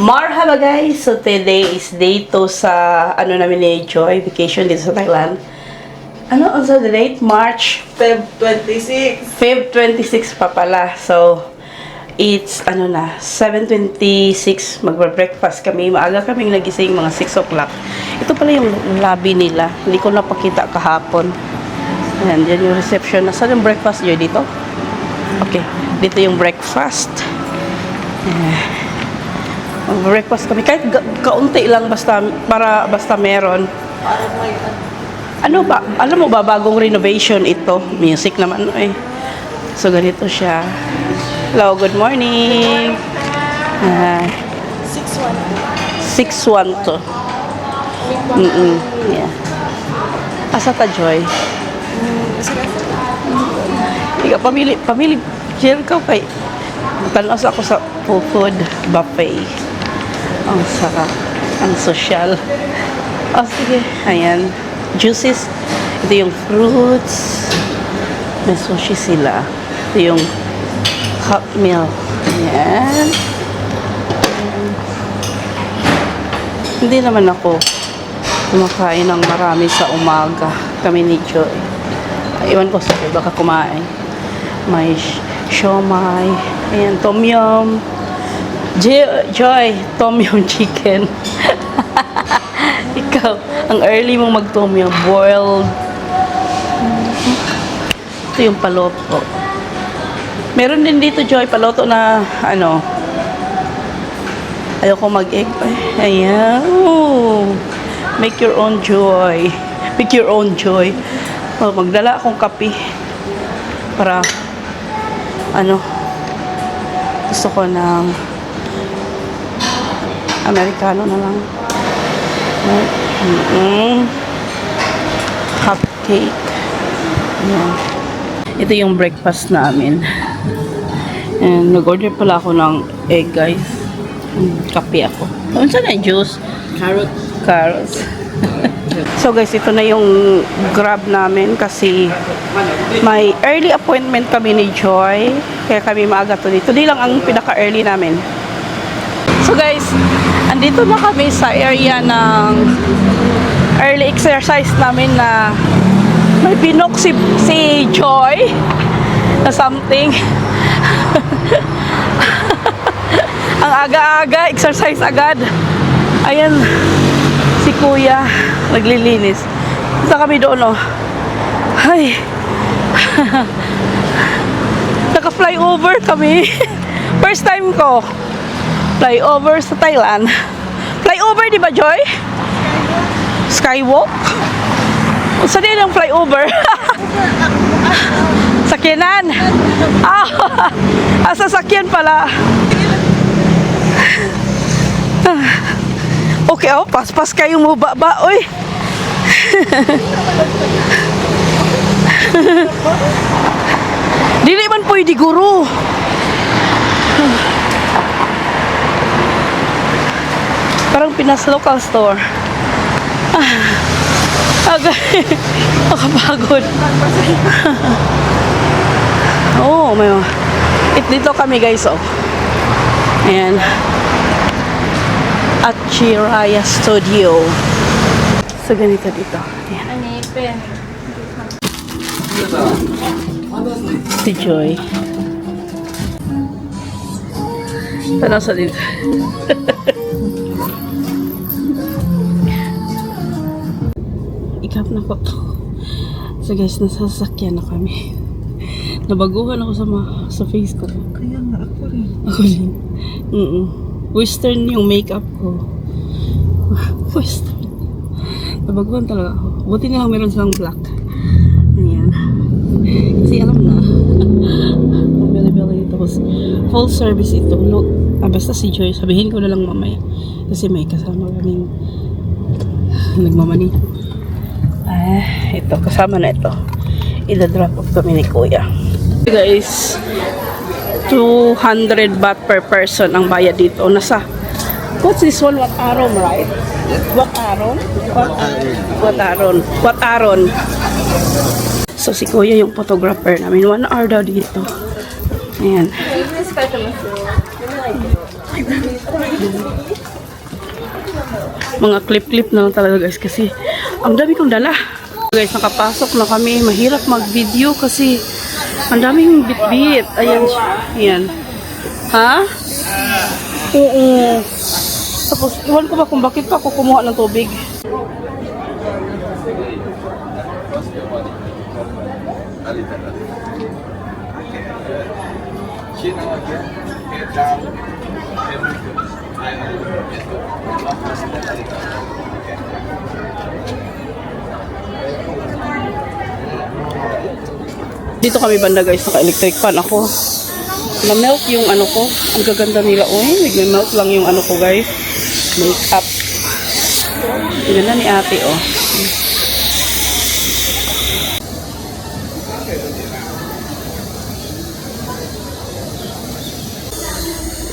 Marhaba guys! So today is day 2 sa ano namin ni Joy, vacation dito sa Thailand. Ano ang sa date? March Feb 26. Feb 26 pa pala. So it's ano na 7:26, magbe-breakfast kami. Maaga kaming nagising, mga 6 o'clock. Ito pala yung lobby nila. Hindi ko napakita kahapon. Ayan, dyan yung reception. Nasaan yung breakfast Joy dito? Okay, dito yung breakfast. Breakfast kami kahit kaunti lang basta meron. Ano ba? Alam mo ba bagong renovation ito? Music naman eh. So ganito siya. Hello, good morning. 612. to. Yeah. Asa ta Joy? Ikaw pamili share ka kay tanos ako sa food buffet. Ang sarap. Ang social. Oh, sige. Ayan. Juices. Ito yung fruits. May sushi sila. Ito yung hot meal. Ayan. Hindi naman ako kumakain ng marami sa umaga. Kami ni Joy. Iwan ko sa baka kumain. May siomai. Ayan, tom yum. Joy, tom yum chicken. Ikaw, ang early mong mag-tom yum. Boiled. Ito yung paloto. Meron din dito, Joy, paloto na, ano, ayoko mag-egg. Ayan. Oh. Make your own joy. Make your own joy. Oh, magdala akong kape. Para, ano, gusto ko ng Americano na lang. Cupcake. Ayan. Ito yung breakfast namin. And nag-order pala ako ng egg, guys. Kape ako. Ano saan yung juice? Carrots. So guys, ito na yung grab namin kasi may early appointment kami ni Joy. Kaya kami maaga to dito. Today lang ang pinaka-early namin. So guys, andito na kami sa area ng early exercise namin na may pinok si Joy na something. Ang aga-aga, exercise agad. Ayan, si Kuya naglilinis. Punta kami doon, oh. Ay. Naka-flyover kami. First time ko. Flyover sa Thailand. Flyover, di ba, Joy? Skywalk? Saan din ang flyover? Sakyanan. Ah, sasakyan pala. Okay, oh, pas-pas kayo mo ba, oy. Dili man pwede guro. Parang Pinas local store. Okay. Nakapagod. Oh, may dito kami guys, oh. Ayan. At Chiraya Studio. So, ganito dito. Ayan. Si Joy. Tanaw sa dito. Ikap na ko to. So guys, nasasakyan na kami. Nabaguhan ako sa face ko. Kaya nga ako rin. Ako din. Western yung makeup ko. Western. Nabaguhan talaga ako. Buti na lang meron silang black. Ayan. Kasi alam na. Availability. Tapos full service ito. No, basta si Joy. Sabihin ko na lang mamaya. Kasi may kasama kaming nagmamani. Ito. Kasama na ito. Ida-drop off kami ni Kuya. Guys, 200 baht per person ang bayad dito. Nasa, what's this one? Wat Aron, right? Wat Aron? Wat Aron. So, si Kuya yung photographer namin. 1 hour daw dito. Ayan. Mga clip-clip na lang talaga guys kasi ang dami kong dala. Guys, nakapasok na kami. Mahirap mag-video kasi ang daming bit-bit. Ayan siya. Ayan. Ha? Oo. Tapos, iwan ko ba kung bakit pa ako kumuha ng tubig. Dito kami banda guys, naka-electric fan ako. Na-melt yung ano ko. Ang gaganda nila. Uy, nag-melt lang yung ano ko guys. Makeup. Ganda ni ate oh.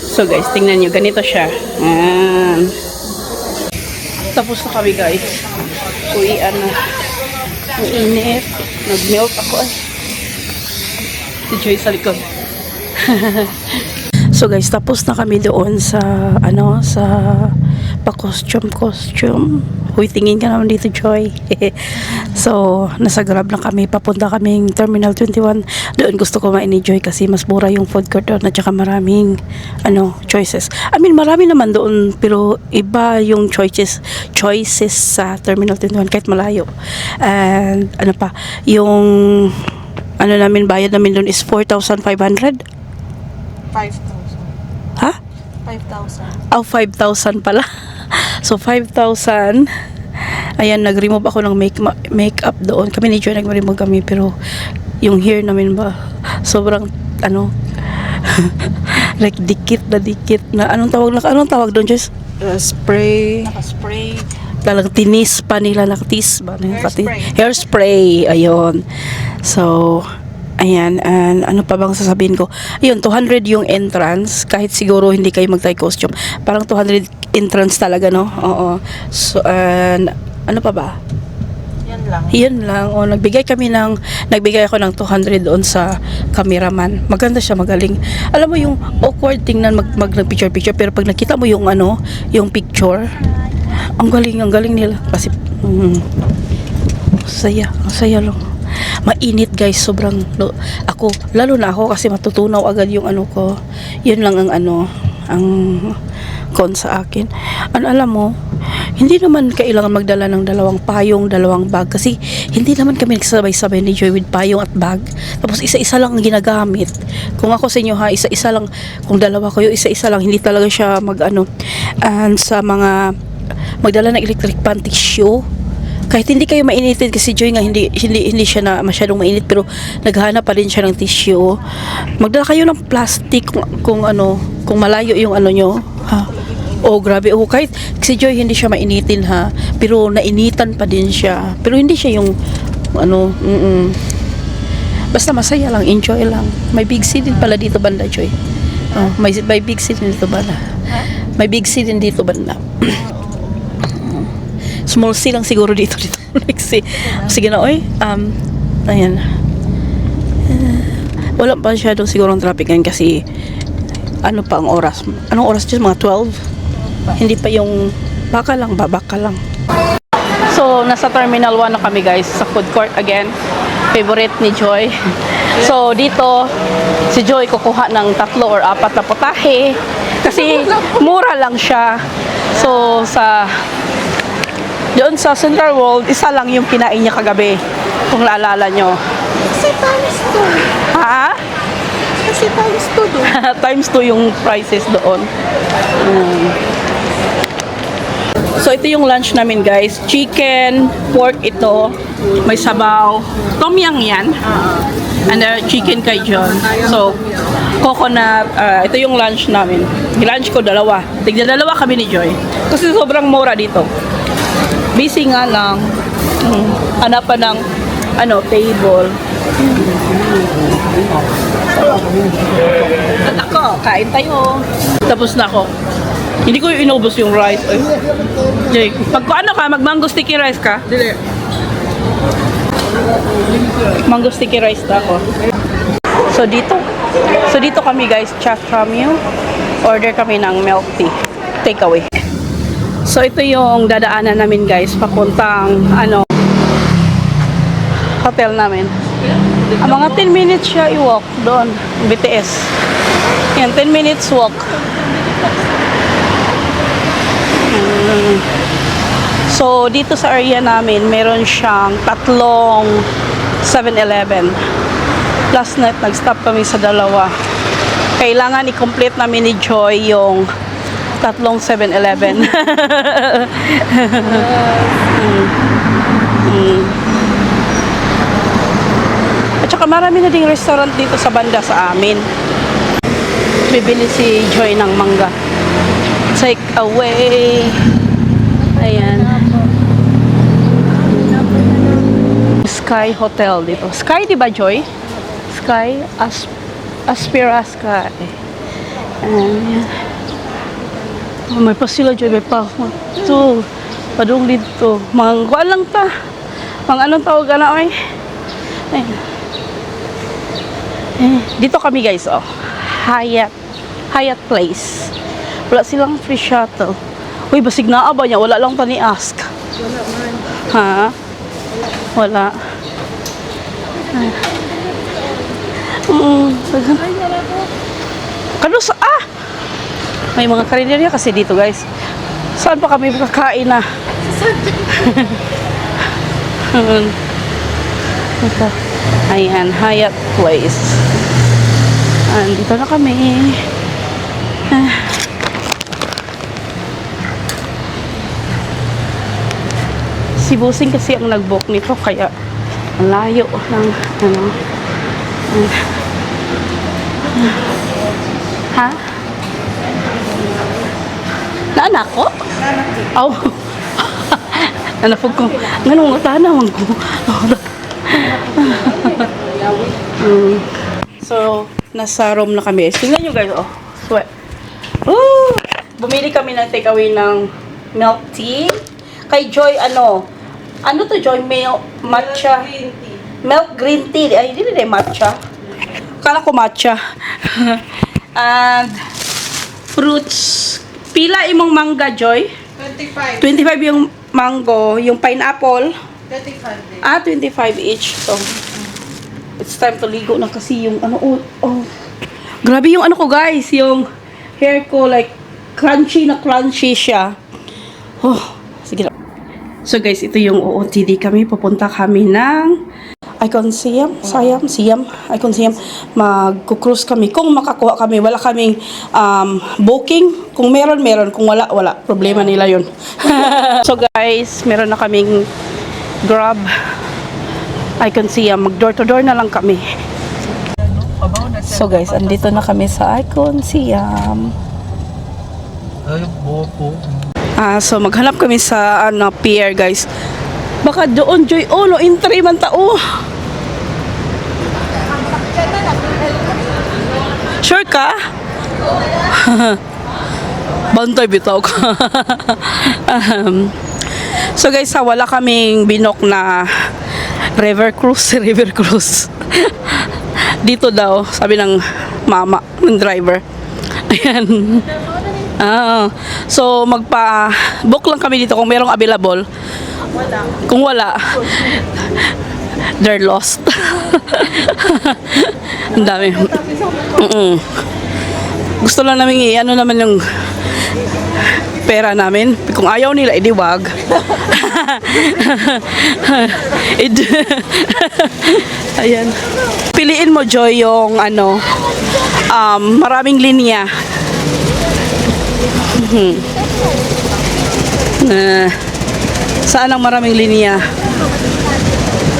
So guys, tingnan nyo. Ganito siya. Ayan. Tapos na kami guys. Uwian na. Ang init. Nag-melt ako eh. Si Joy sa likod. So guys, tapos na kami doon sa ano, sa pa-costume. Uy, tingin ka naman dito, Joy. So, nasa Grab na kami. Papunta kaming Terminal 21. Doon gusto ko ma-enjoy kasi mas mura yung food court doon at saka maraming ano, choices. I mean, marami naman doon pero iba yung choices sa Terminal 21 kahit malayo. And ano pa, yung ano namin, bayad namin doon is 4,500. 5,000. Ha? 5,000. Oh, 5,000 pala. So, 5,000. Ayan, nag-remove ako ng makeup doon. Kami ni Joy nag-remove kami. Pero, yung hair namin ba, sobrang, ano, like, dikit na. Anong tawag doon, Jess? Spray. Naka-spray. Talagang tinis pa nila. Nakatis ba? Hairspray. Hairspray. Ayun. So, ayan, and ano pa bang sasabihin ko? Ayun, 200 yung entrance, kahit siguro hindi kayo mag-tie costume. Parang 200 entrance talaga, no? Oo. So, and ano pa ba? Yan lang. Yan lang. O, nagbigay ako ng 200 doon sa cameraman. Maganda siya, magaling. Alam mo yung awkward tingnan mag-picture-picture, pero pag nakita mo yung ano, yung picture, ang galing nila. Kasi, ang saya lang. Mainit guys, sobrang lalo na ako kasi matutunaw agad yung ano ko. Yun lang ang ano, ang con sa akin. Alam mo, hindi naman kailangan magdala ng dalawang payong, dalawang bag kasi hindi naman kami nagsabay-sabay ni Joy with payong at bag. Tapos isa-isa lang ang ginagamit. Kung ako sa inyo ha, isa-isa lang. Kung dalawa kayo, isa-isa lang. Hindi talaga siya mag-ano. And sa mga magdala ng electric pan tissue, kahit hindi kayo mainitin kasi Joy nga hindi siya na masyadong mainit pero naghahanap pa rin siya ng tissue. Magdala kayo ng plastic kung malayo yung ano nyo, ha. Oh, grabe. Oh, kahit si Joy hindi siya mainitin ha, pero nainitan pa din siya. Pero hindi siya yung ano, basta masaya lang, enjoy lang. May big C din pala dito banda, Joy. Oh, may big C din dito banda. May big C din dito banda. Small C lang siguro dito. Like C. Sige na, oy. Ayan. Wala pa masyadong siguro ang traffic ngayon kasi ano pa ang oras? Anong oras dyan? Mga 12? Hindi pa yung baka lang. So, nasa Terminal 1 na kami guys. Sa food court again. Favorite ni Joy. So, dito si Joy kukuha ng 3 or 4 na putahe. Kasi mura lang siya. So, doon sa Central World, isa lang yung kinain niya kagabi. Kung naalala nyo. Kasi times 2. Ha? Kasi times 2 doon. Times 2 yung prices doon. So, ito yung lunch namin, guys. Chicken, pork ito. May sabaw. Tom yum yan. And chicken kaijon. So, coconut. Ito yung lunch namin. Lunch ko, 2. Tigda-2 kami ni Joy. Kasi sobrang mura dito. Busy nga lang. Hanapan ng table. At ako, kain tayo. Tapos na ako. Hindi ko inubos yung rice. Ay. Jay, mag-mango sticky rice ka? Dili. Mango sticky rice na ako. So dito kami guys, Chatham. Order kami ng milk tea. Takeaway. So, ito yung dadaanan namin guys. Papuntang, hotel namin. Ang mga 10 minutes siya i-walk doon. BTS. Yan, 10 minutes walk. So, dito sa area namin, meron siyang 3 7-Eleven. Last night, nag-stop kami sa 2. Kailangan i-complete namin ni Joy yung 3 7-Eleven. At saka marami na ding restaurant dito sa banda sa amin. Bibili si Joy ng mangga. Take away. Ayan. Sky Hotel dito. Sky, di ba, Joy? Sky, Aspira Sky. Ayan. Oh, may pa sila, Joy. May pa. Ito. Padung dito. Mga lang ta. Mga anong tawag na, oy? Ayan. Dito kami, guys, oh. Hyatt Place. Wala silang free shuttle. Uy, basig na ba niya? Wala lang pa ni ask. Wala man. Ha? Wala. Kano sa may mga karinderya kasi dito, guys. Saan pa kami kakain na? Ito. Ayan, Hyatt Place. Dito na kami. Si Busing kasi ang nag-book nito, kaya ang layo ng ha? Naanak ko? Aw. Nanapog ko. Ganun nga tanawang ko. So, nasa room na kami. Tingnan nyo guys, oh. Sweat. Woo! Bumili kami ng takeaway ng milk tea. Kay Joy, ano to, Joy? Matcha. Milk green tea. Ay, hindi na matcha. Kala ko matcha. And fruits. Pila imong mangga, Joy? 25. 25 yung mango. Yung pineapple. 35 din. 25 each. So, it's time to ligo na kasi yung oh. Grabe yung ko, guys. Yung hair ko, like, crunchy siya. Oh, sige lang. So, guys, ito yung OOTD kami. Pupunta kami ng Icon Siam. Mag-cruise kami. Kung makakuha kami, wala kaming booking. Kung meron. Kung wala. Problema nila yun. So, guys, meron na kaming Grab. Icon Siam. Mag-door-to-door na lang kami. So, guys, andito na kami sa Icon Siam. So, maghanap kami sa pier, guys. Baka doon, Joy. Oh, no, entry man tao. Sure ka? Bantay bitaw ka. So, guys, wala kaming binok na river cruise. Dito daw, sabi ng mama, ng driver. Ayan. So, magpa-book lang kami dito kung merong available. Kung wala, they're lost. Ang dami. Gusto lang namin naman yung pera namin. Kung ayaw nila, edi wag. Ayan. Piliin mo, Joy, yung maraming linya. Saan ang maraming linya?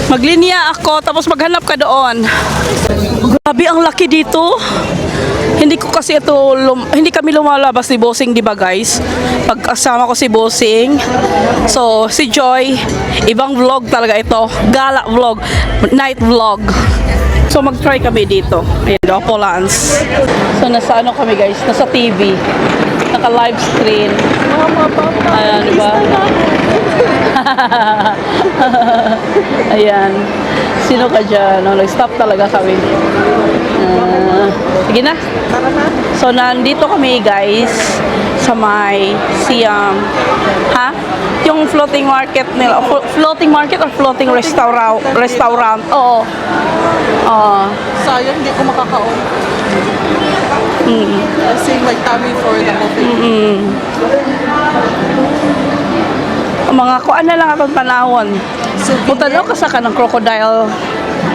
Maglinya ako, tapos maghanap ka doon. Grabe, ang laki dito. Hindi kami lumalabas ni Bossing, di ba, guys? Pagkasama ko si Bossing. So, si Joy, ibang vlog talaga ito. Gala vlog, night vlog. So, mag-try kami dito. Ayan, Opulence. So, nasa kami, guys? Nasa TV. Naka-live screen. Ayan, di ba? Ayan. Sino ka dyan? Nag-stop talaga kami. Sige na. Tara na. So, nandito kami guys sa may Siam. Ha? Yung floating market nila. Floating market or floating restaurant? Restaurant. Oo. Sayang, hindi ko makakaon. Sing like tummy for the buffet. Mga kuan na lang atong panahon. Punta daw ka sa kanang crocodile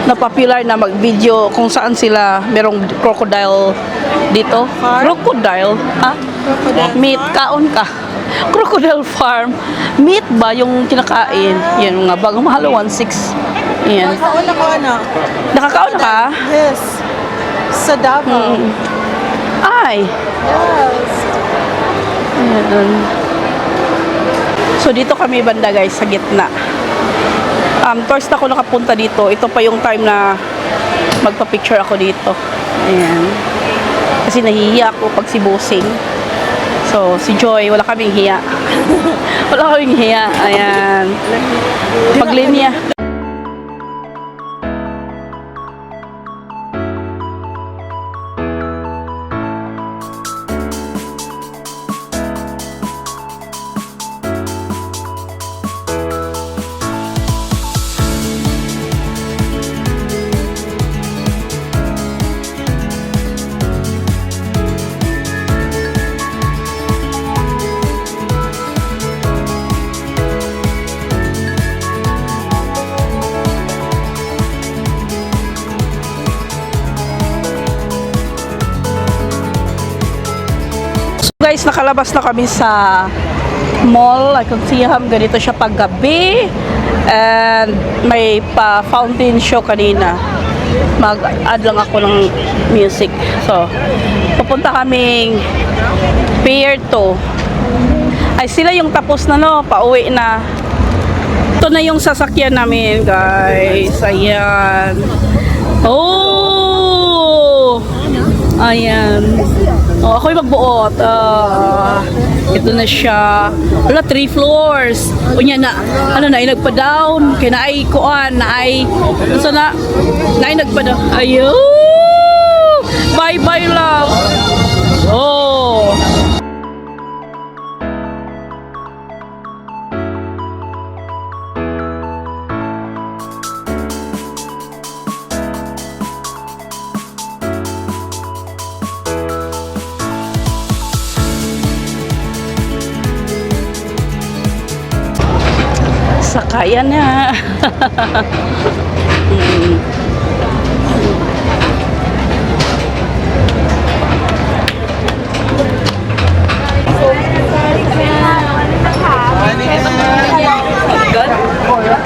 na popular na mag-video kung saan sila merong crocodile dito. Crocodile? Ha? Crocodile Meat, farm? kaon ka. Crocodile farm. Meat ba yung kinakain? Yan nga, bagong mahal, 1.6. Yan. Nakakaon ako, anak. Nakakaon ka? Yes. Sa Davao. Ay. Yes. Ayan. So, dito kami banda guys, sa gitna. First ako nakapunta dito. Ito pa yung time na magpa-picture ako dito. Ayan. Kasi nahihiya ako pag si Busing. So, si Joy, wala kaming hiya. Wala kaming hiya. Ayan. Paglinya. Guys, nakalabas na kami sa mall. I can see ganito siya paggabi. And may pa-fountain show kanina. Mag-add lang ako ng music. So, pupunta kaming Pier 2. Ay, sila yung tapos na, no? Pauwi na. Ito na yung sasakyan namin, guys. Ayan. Oh! Ayan. Oh, ako'y magbuot. Ito na siya. Wala, 3 floors. Unya na, ano na, nagpa-down. Kaya na ay kuan, na ay, so na ay nagpa-down. Ayun! Bye-bye, love. Oh! Sakayan na.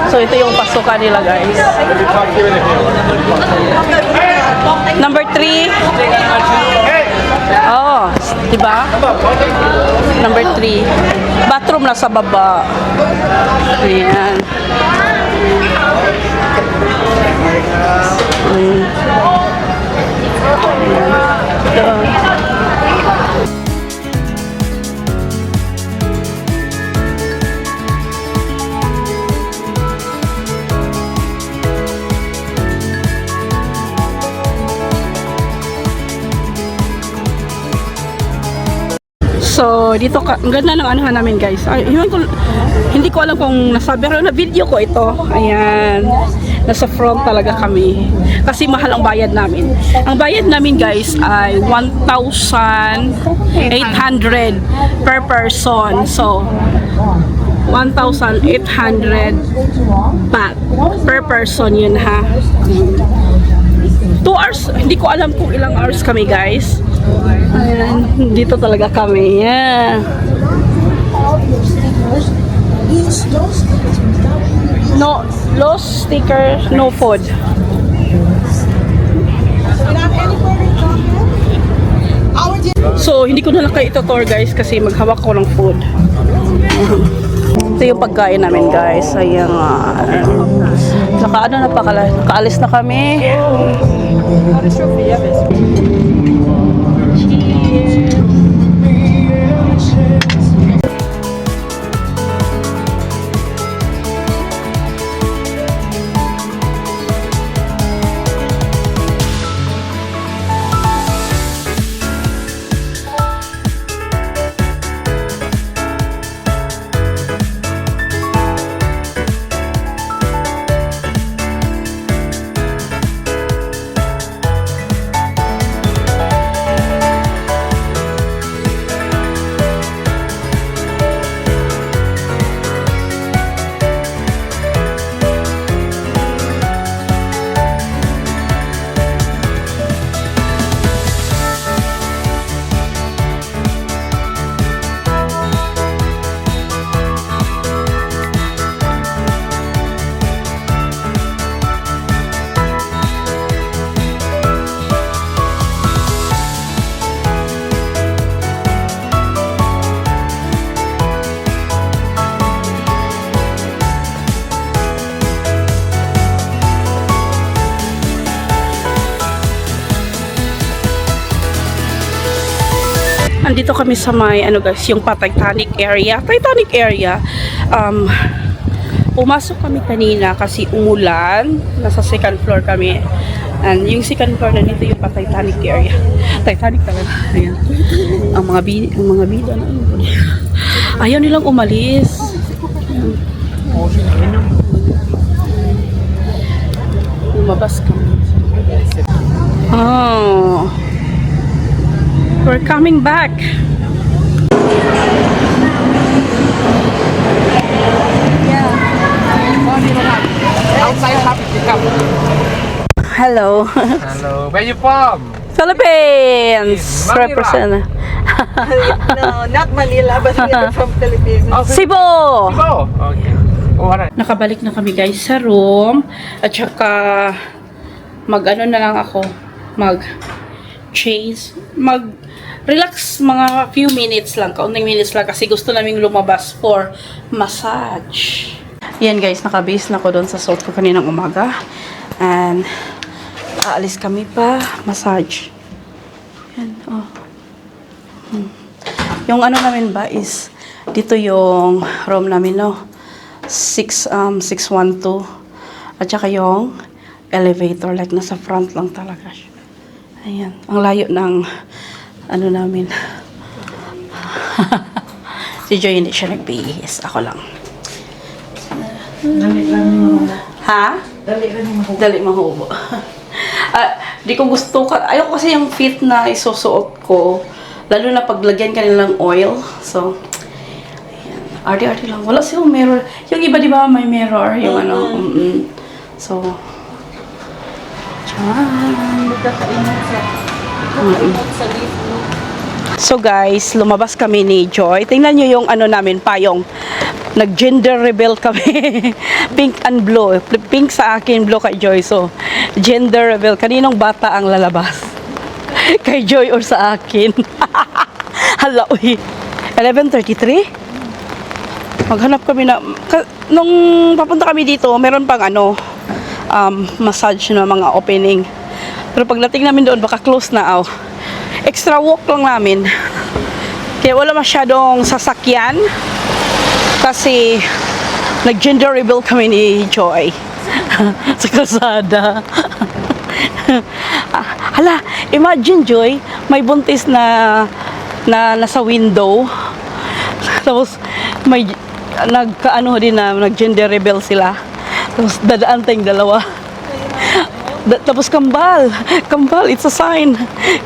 So ito yung pasukan nila, guys. Number 3. Oh, diba? Number 3. Bathroom na sa baba. Ayan. So, dito ka, ang ganda ng anuhan namin, guys. Ay, hindi ko alam kung nasabi, pero na video ko ito. Ayan. Nasa front talaga kami. Kasi mahal ang bayad namin. Ang bayad namin, guys, ay 1,800 per person. So, 1,800 baht per person yun, ha. 2 hours, hindi ko alam kung ilang hours kami, guys. Ayan, dito talaga kami. Yeah. No, lost sticker, no food. So, hindi ko na lang kayo ito-tour, guys, kasi maghawak ko ng food. Ito yung pagkain namin, guys. Ayan nga. Nakaalis na kami. Andito kami sa may, ano guys, yung Titanic area. Titanic area. Pumasok kami kanina kasi umulan. Nasa second floor kami. And yung second floor na dito yung Titanic area. Titanic talaga. Ayan. Ang mga bida na yun. Ayaw nilang umalis. Lumabas kami. Oh. We're coming back. Outside happy to come. Hello. Hello, where you from? Philippines. Manila. Represent. No, not Manila, but we are from Philippines. Cebu. Oh, okay. Oh, alright. Nakabalik na kami guys sa room. At saka mag-ano na lang ako. Mag-relax mga few minutes lang. Kaunting minutes lang kasi gusto naming lumabas for massage. Yan guys, nakabase na ako doon sa suot ko kaninang umaga. And aalis kami pa massage. Yan, oh. Yung ano namin ba is dito yung room namin, no? 612. At saka yung elevator, like nasa front lang talaga siya. Ayan, ang layo ng ano namin. Si Joy hindi siya nagbihis, ako lang. Ha? Dali mahubo. Di ko gusto ayoko kasi yung fit na isusuot ko. Lalo na paglagyan ka nilang oil. So, ayan. Arty-arty lang. Wala silang mirror. Yung iba, di ba, may mirror. Yung ano. So, so guys, lumabas kami ni Joy. Tingnan nyo yung ano namin, payong. Nag-gender reveal kami. Pink and blue. Pink sa akin, blue kay Joy. So, gender reveal. Kaninong bata ang lalabas? Kay Joy or sa akin? Hala, uy. 11:33? Maghanap kami na... Nung papunta kami dito, meron pang ano, massage na mga opening. Pero pagdating namin doon, baka close na, oh. Extra walk lang namin. Kaya wala masyadong sasakyan. Kasi nag-gender reveal kami ni Joy sa kalsada. Hala, imagine Joy, may buntis na nasa window. Tapos may nagkaano din na nag-gender reveal sila. Tapos dadaan tayong dalawa. Tapos kambal, it's a sign.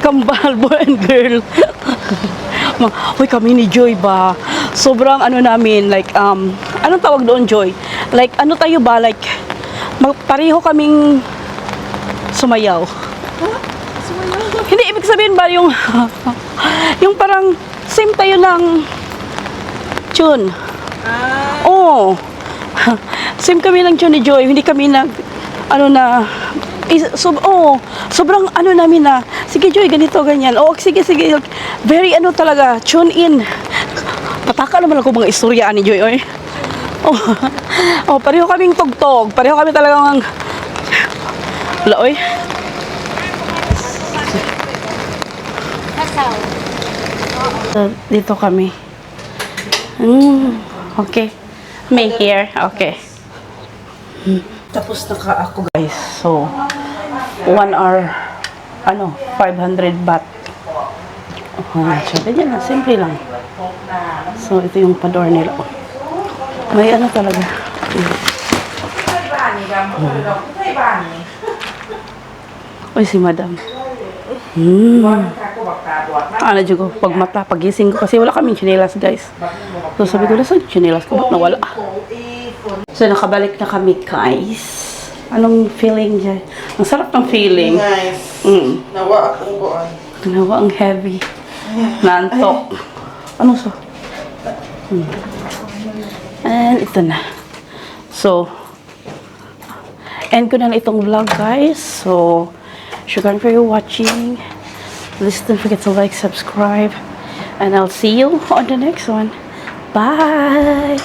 Kambal, boy and girl. Uy, kami ni Joy ba? Sobrang ano namin, like, anong tawag doon, Joy? Like, ano tayo ba? Like, pareho kaming sumayaw. Huh? Sumayaw? Hindi, ibig sabihin ba yung, yung parang, same tayo ng tune. Oo. Same kami ng tune ni Joy. Hindi kami sobrang ano namin na, sige Joy, ganito, ganyan. Oo, sige. Very ano talaga, tune in. Pataka naman ako mga istoryaan ni Joy, oy. Pareho kaming tugtog. Pareho kami talagang, wala, oy. Dito kami. Okay. May here. Okay. Tapos naka ako guys. So, 1 hour, 500 baht. So, ganyan lang. Simple lang. So, ito yung pador nila. May ano talaga. Uy, si madam. Ano dyan ko, pagising ko. Kasi wala kaming chinelas, guys. So, sabi ko, nasa chinelas ko? Ba't nawala? So, nakabalik na kami, guys. Anong feeling dyan? Ang sarap ng feeling. Nice. Nawa akong buwan. Nawa ang heavy. Naantok. Ano so? And ito na. So, end ko na itong vlog, guys. So, shukran for you watching. Please don't forget to like, subscribe. And I'll see you on the next one. Bye!